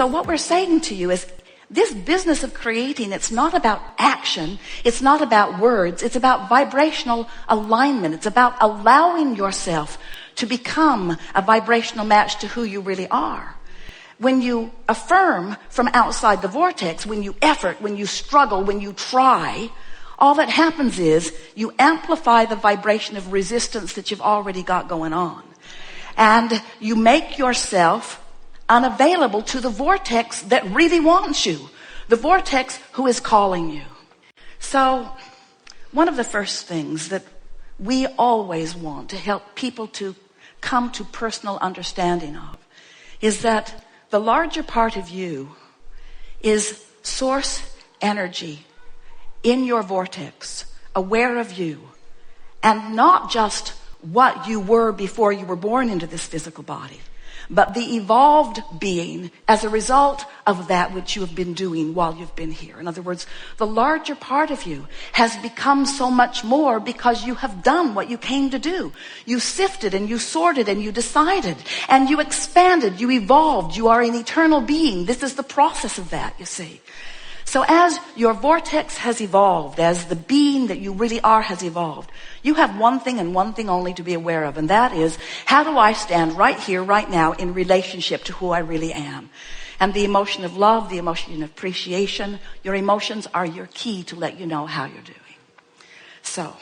So what we're saying to you is, this business of creating, it's not about action. It's not about words. It's about vibrational alignment. It's about allowing yourself to become a vibrational match to who you really are. When you affirm from outside the vortex, when you effort, when you struggle, when you try, all that happens is you amplify the vibration of resistance that you've already got going on. And you make yourself unavailable to the vortex that really wants you, the vortex who is calling you. So one of the first things that we always want to help people to come to personal understanding of is that the larger part of you is source energy in your vortex, aware of you, and not just what you were before you were born into this physical body, but the evolved being as a result of that which you have been doing while you've been here. In other words, the larger part of you has become so much more because you have done what you came to do. You sifted and you sorted and you decided and you expanded, you evolved. You are an eternal being. This is the process of that, you see. So as your vortex has evolved, as the being that you really are has evolved, you have one thing and one thing only to be aware of, and that is, how do I stand right here, right now, in relationship to who I really am? And the emotion of love, the emotion of appreciation, your emotions are your key to let you know how you're doing. So,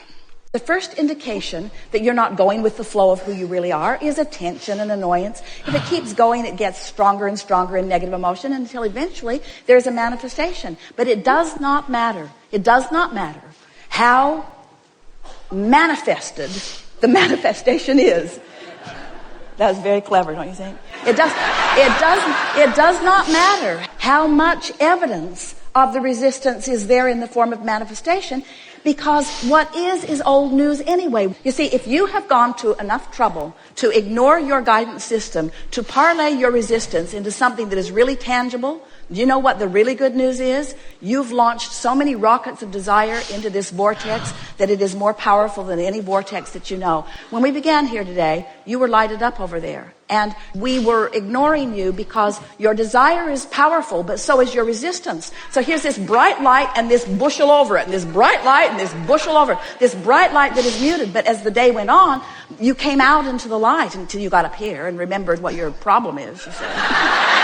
the first indication that you're not going with the flow of who you really are is a tension and annoyance. If it keeps going, it gets stronger and stronger in negative emotion until eventually there's a manifestation. But it does not matter. It does not matter how manifested the manifestation is. That was very clever, don't you think? It does not matter how much evidence of the resistance is there in the form of manifestation, because what is old news anyway. You see, if you have gone to enough trouble to ignore your guidance system, to parlay your resistance into something that is really tangible, do you know what the really good news is? You've launched so many rockets of desire into this vortex that it is more powerful than any vortex that you know. When we began here today, you were lighted up over there. And we were ignoring you because your desire is powerful, but so is your resistance. So here's this bright light and this bushel over it, and this bright light and this bushel over it, this bright light that is muted. But as the day went on, you came out into the light until you got up here and remembered what your problem is, you said.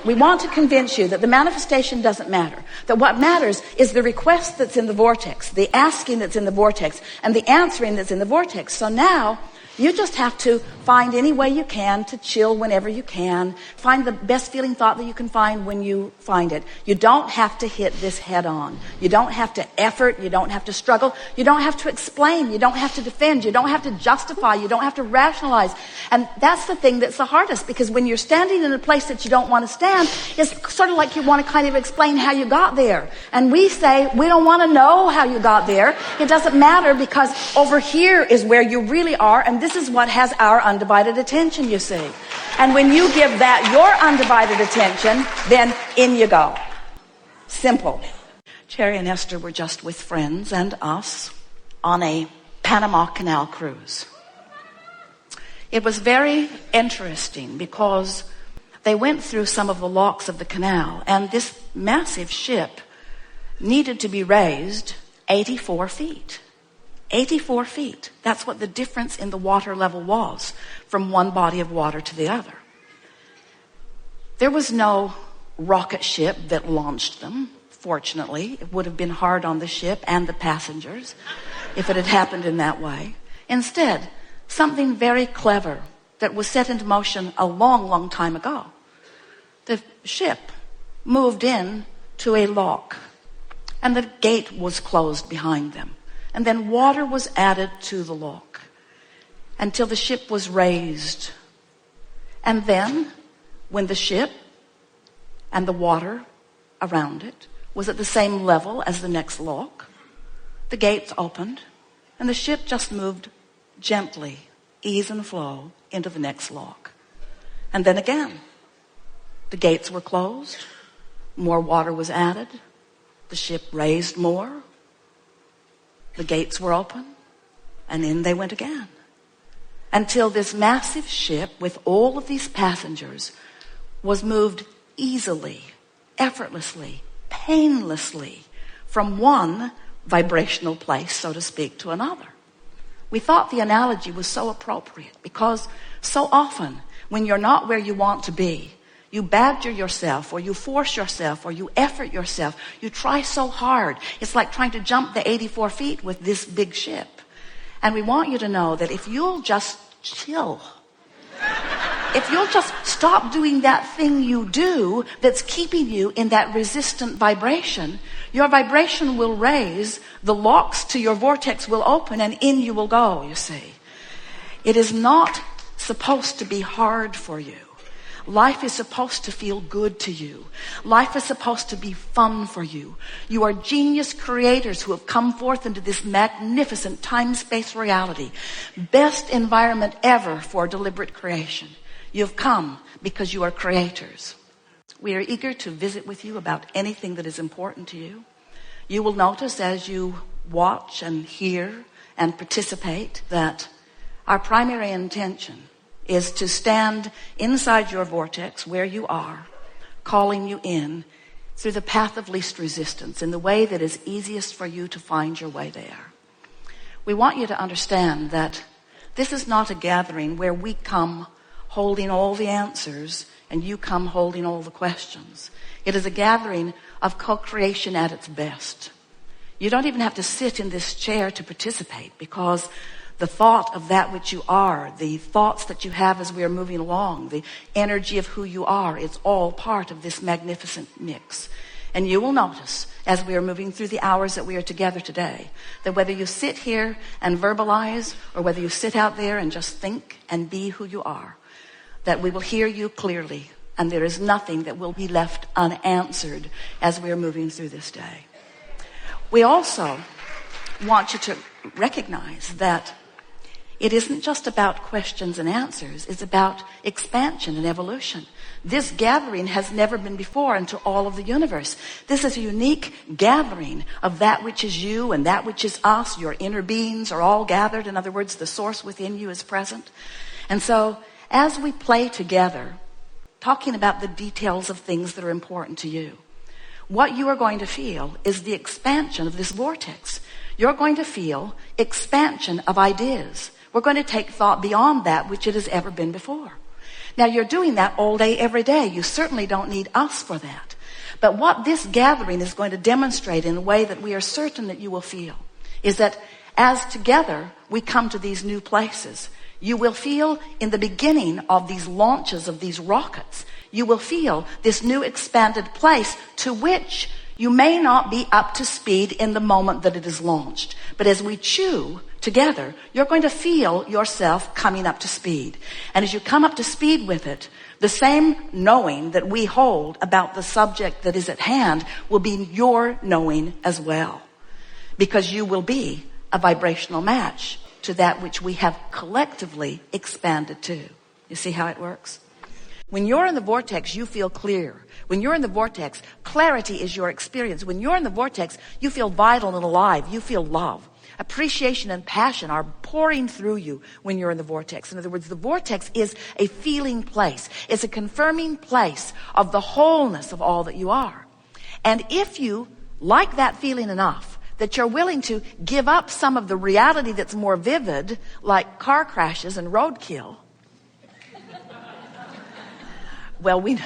We want to convince you that the manifestation doesn't matter. That what matters is the request that's in the vortex, the asking that's in the vortex, and the answering that's in the vortex. So now, you just have to find any way you can to chill whenever you can. Find the best feeling thought that you can find when you find it. You don't have to hit this head on. You don't have to effort. You don't have to struggle. You don't have to explain. You don't have to defend. You don't have to justify. You don't have to rationalize. And that's the thing that's the hardest, because when you're standing in a place that you don't want to stand, it's sort of like you want to kind of explain how you got there. And we say, we don't want to know how you got there. It doesn't matter, because over here is where you really are, and this is what has our undivided attention, you see. And when you give that your undivided attention, then in you go. Simple. Cherry and Esther were just with friends and us on a Panama Canal cruise. It was very interesting because they went through some of the locks of the canal, and this massive ship needed to be raised 84 feet. 84 feet. That's what the difference in the water level was from one body of water to the other. There was no rocket ship that launched them, fortunately. It would have been hard on the ship and the passengers if it had happened in that way. Instead, something very clever that was set into motion a long, long time ago. The ship moved in to a lock, and the gate was closed behind them. And then water was added to the lock until the ship was raised. And then, when the ship and the water around it was at the same level as the next lock, the gates opened and the ship just moved gently, ease and flow, into the next lock. And then again, the gates were closed, more water was added, the ship raised more, the gates were open, and in they went again. until this massive ship with all of these passengers was moved easily, effortlessly, painlessly from one vibrational place, so to speak, to another. We thought the analogy was so appropriate because so often when you're not where you want to be, you badger yourself, or you force yourself, or you effort yourself. You try so hard. It's like trying to jump the 84 feet with this big ship. And we want you to know that if you'll just chill, if you'll just stop doing that thing you do that's keeping you in that resistant vibration, your vibration will raise, the locks to your vortex will open, and in you will go, you see. It is not supposed to be hard for you. Life is supposed to feel good to you. Life is supposed to be fun for you. You are genius creators who have come forth into this magnificent time-space reality. Best environment ever for deliberate creation. You've come because you are creators. We are eager to visit with you about anything that is important to you. You will notice as you watch and hear and participate that our primary intention is to stand inside your vortex where you are, calling you in through the path of least resistance, in the way that is easiest for you to find your way there. We want you to understand that this is not a gathering where we come holding all the answers and you come holding all the questions. It is a gathering of co-creation at its best. You don't even have to sit in this chair to participate, because the thought of that which you are, the thoughts that you have as we are moving along, the energy of who you are, it's all part of this magnificent mix. And you will notice as we are moving through the hours that we are together today, that whether you sit here and verbalize, or whether you sit out there and just think and be who you are, that we will hear you clearly, and there is nothing that will be left unanswered as we are moving through this day. We also want you to recognize that it isn't just about questions and answers. It's about expansion and evolution. This gathering has never been before into all of the universe. This is a unique gathering of that which is you and that which is us. Your inner beings are all gathered. In other words, the source within you is present. And so as we play together, talking about the details of things that are important to you, what you are going to feel is the expansion of this vortex. You're going to feel expansion of ideas. We're going to take thought beyond that which it has ever been before. Now, you're doing that all day, every day. You certainly don't need us for that. But what this gathering is going to demonstrate in a way that we are certain that you will feel is that as together we come to these new places, you will feel in the beginning of these launches of these rockets, you will feel this new expanded place to which you may not be up to speed in the moment that it is launched. But as we chew together, you're going to feel yourself coming up to speed. And as you come up to speed with it, the same knowing that we hold about the subject that is at hand will be your knowing as well. Because you will be a vibrational match to that which we have collectively expanded to. You see how it works? When you're in the vortex, you feel clear. When you're in the vortex, clarity is your experience. When you're in the vortex, you feel vital and alive. You feel love. Appreciation and passion are pouring through you when you're in the vortex. In other words, the vortex is a feeling place. It's a confirming place of the wholeness of all that you are. And if you like that feeling enough that you're willing to give up some of the reality that's more vivid, like car crashes and roadkill, well, we're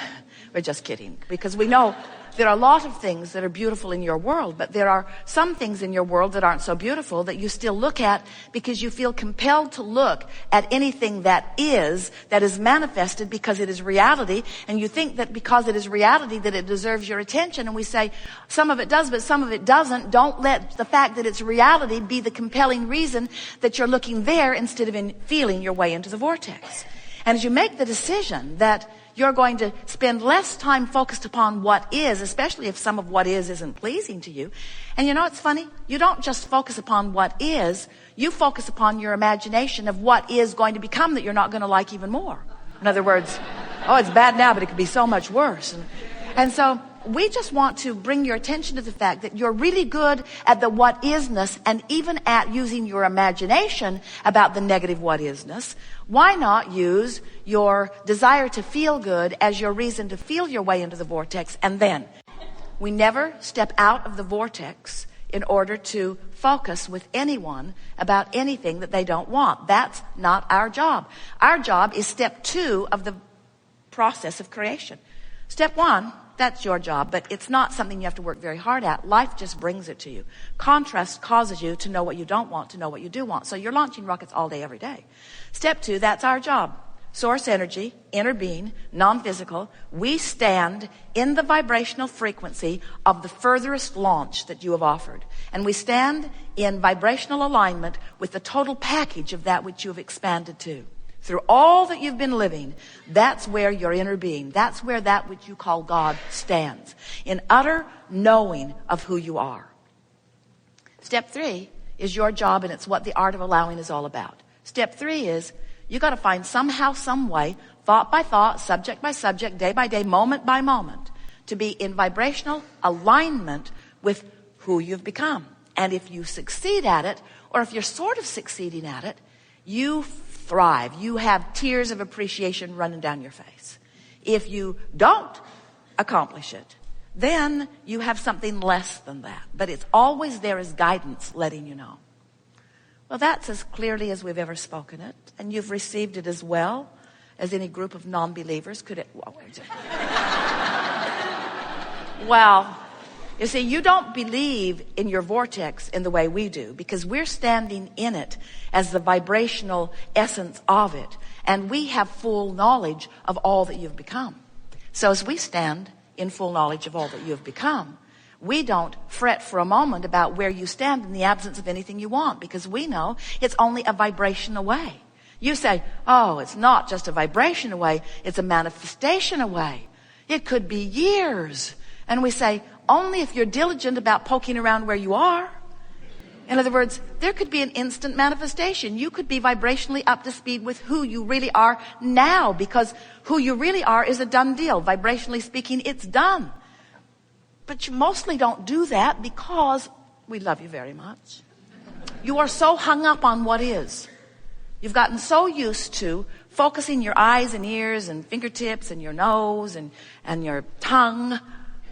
just kidding, because we know there are a lot of things that are beautiful in your world, but there are some things in your world that aren't so beautiful that you still look at because you feel compelled to look at anything that is manifested because it is reality, and you think that because it is reality that it deserves your attention. And we say some of it does, but some of it doesn't. Don't let the fact that it's reality be the compelling reason that you're looking there instead of feeling your way into the vortex. And as you make the decision that you're going to spend less time focused upon what is, especially if some of what is isn't pleasing to you. And you know, it's funny. You don't just focus upon what is. You focus upon your imagination of what is going to become that you're not going to like even more. In other words, oh, it's bad now, but it could be so much worse. And so we just want to bring your attention to the fact that you're really good at the what isness and even at using your imagination about the negative what isness. Why not use your desire to feel good as your reason to feel your way into the vortex? And then we never step out of the vortex in order to focus with anyone about anything that they don't want. That's not our job. Our job is step 2 of the process of creation. Step 1, that's your job, but it's not something you have to work very hard at. Life just brings it to you. Contrast causes you to know what you don't want, to know what you do want. So you're launching rockets all day, every day. Step 2, that's our job. Source energy, inner being, non-physical. We stand in the vibrational frequency of the furthest launch that you have offered. And we stand in vibrational alignment with the total package of that which you have expanded to. Through all that you've been living, that's where your inner being, that's where that which you call God stands. In utter knowing of who you are. Step 3 is your job, and it's what the art of allowing is all about. Step 3 is you got to find somehow, some way, thought by thought, subject by subject, day by day, moment by moment, to be in vibrational alignment with who you've become. And if you succeed at it, or if you're sort of succeeding at it, you thrive. You have tears of appreciation running down your face. If you don't accomplish it, then you have something less than that. But it's always there as guidance letting you know. Well, that's as clearly as we've ever spoken it, and you've received it as well as any group of non-believers could it. Well, you see, you don't believe in your vortex in the way we do, because we're standing in it as the vibrational essence of it, and we have full knowledge of all that you've become. So as we stand in full knowledge of all that you've become, we don't fret for a moment about where you stand in the absence of anything you want, because we know it's only a vibration away. You say, oh, it's not just a vibration away, it's a manifestation away. It could be years. And we say, only if you're diligent about poking around where you are. In other words, there could be an instant manifestation. You could be vibrationally up to speed with who you really are now, because who you really are is a done deal. Vibrationally speaking, it's done. But you mostly don't do that because we love you very much. You are so hung up on what is. You've gotten so used to focusing your eyes and ears and fingertips and your nose and your tongue.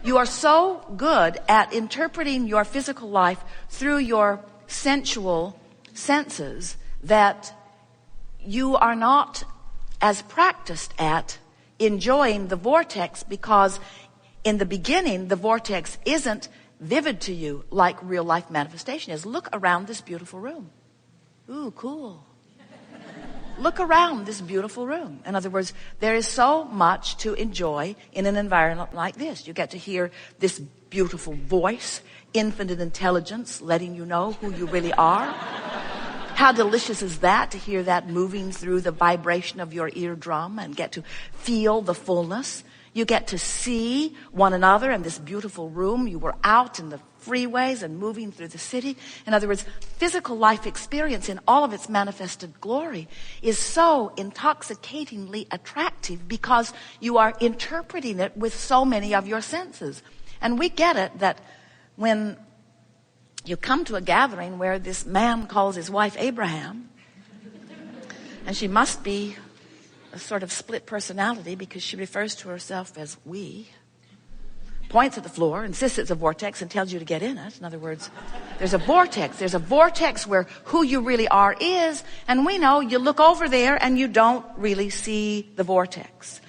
You are so good at interpreting your physical life through your sensual senses that you are not as practiced at enjoying the vortex, because in the beginning, the vortex isn't vivid to you like real life manifestation is. Look around this beautiful room. Ooh, cool. Look around this beautiful room. In other words, there is so much to enjoy in an environment like this. You get to hear this beautiful voice, infinite intelligence, letting you know who you really are. How delicious is that, to hear that moving through the vibration of your eardrum and get to feel the fullness. You get to see one another in this beautiful room. You were out in the freeways and moving through the city. In other words, physical life experience in all of its manifested glory is so intoxicatingly attractive because you are interpreting it with so many of your senses. And we get it that when you come to a gathering where this man calls his wife Abraham, and she must be a sort of split personality because she refers to herself as we, points at the floor, insists it's a vortex, and tells you to get in it. In other words, there's a vortex. There's a vortex where who you really are is, and we know you look over there and you don't really see the vortex.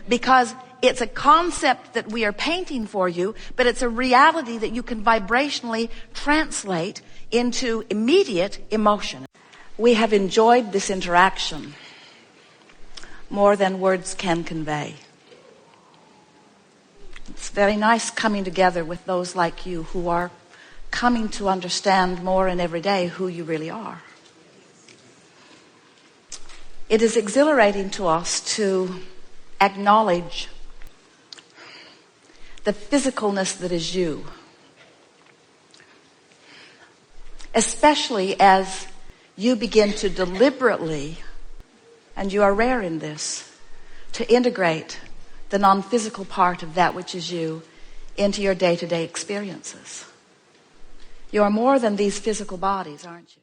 Because it's a concept that we are painting for you, but it's a reality that you can vibrationally translate into immediate emotion. We have enjoyed this interaction more than words can convey. It's very nice coming together with those like you who are coming to understand more and every day who you really are. It is exhilarating to us to acknowledge the physicalness that is you, especially as you begin to deliberately, and you are rare in this, to integrate the non-physical part of that which is you into your day-to-day experiences. You are more than these physical bodies, aren't you?